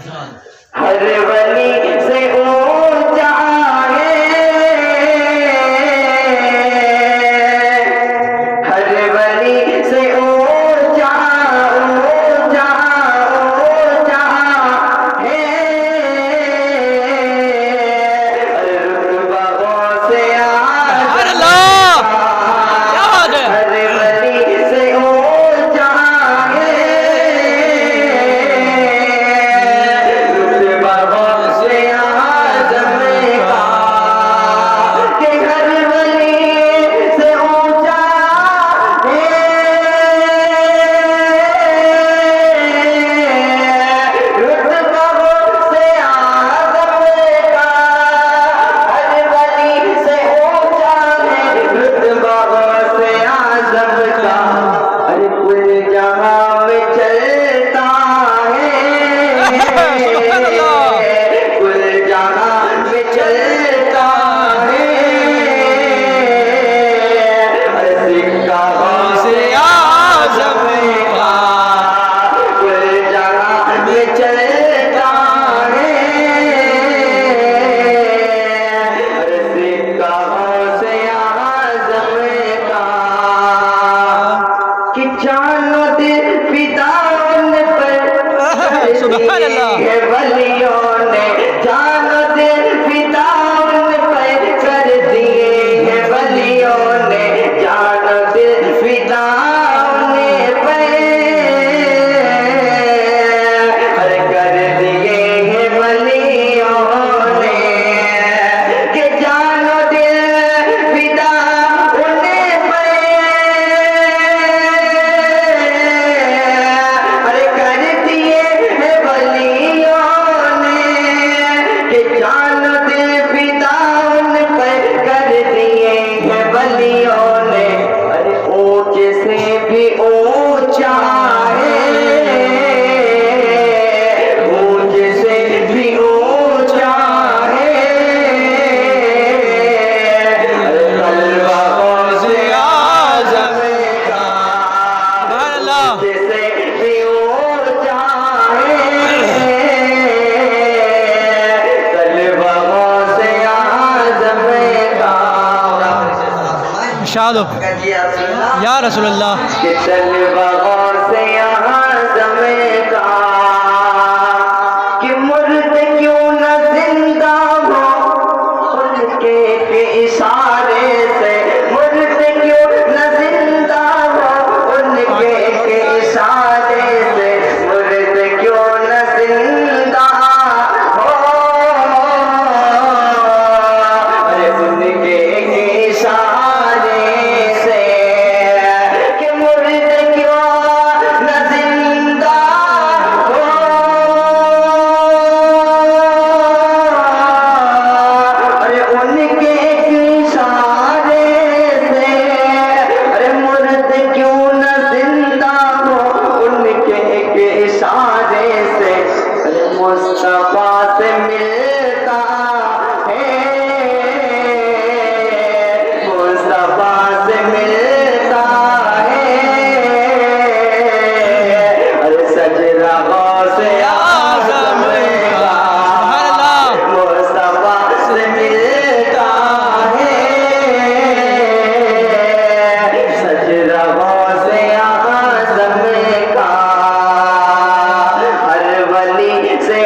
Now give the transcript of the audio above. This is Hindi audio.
हर वली से ऊंचा है, हर वली से ऊंचा ऊंचा ऊंचा है, रुतबा से आला, हर वली से ऊंचा है, रुतबा से आज़म का, कि हर वली से ऊंचा है, रुतबा से आज़म का, हर वली से ऊंचा है, रुतबा से आज़म का। अरे कुल जहां में चलता है, कुल जहां में चलता है, अरे सिक्का से आज़म का, कुल जहां में चलता है, अरे सिक्का से आज़म का, कि जानो दिल फिदा उन पर सुभान अल्लाह। है वलियों ने, जानो दिल फिदा उन पर कर दिए है वलियों ने, जानो दिल फिदा उन पर कर दिए है वलियों ने, कि जानो दिल फिदा उन पर अरे कर दिए है वलियों ने, कि जान दिल फिदा उन पर कर दिए है वलियों ने, अरे ऊंचे से भी ऊंचा है, ऊंचे से भी ऊंचा है, अरे तलवा से आज़म का, सुभान अल्लाह। जिसे भी ऊंचा है, तलवा से आज़म का। इरशाद या रसूल अल्लाह। कि तलवा से आज़म का, कि मुर्द क्यों न जिंदा हो उनके के इशारे से, मुर्द क्यों न जिंदा हो उनके के इशारे से, मुर्द क्यों न जिंदा हो, अरे उनके के इशारे से, कि मुर्द क्यों न जिंदा हो, अरे उनके इशारे से, अरे मुर्द क्यों न जिंदा हो उनके इशारे से, अरे मुस्तफा से मिलता है, मुस्तफा से मिलता है, अरे सजदा से आज़म का, मुस्तफा से मिलता है, सजदा से आज़म का, हर वली से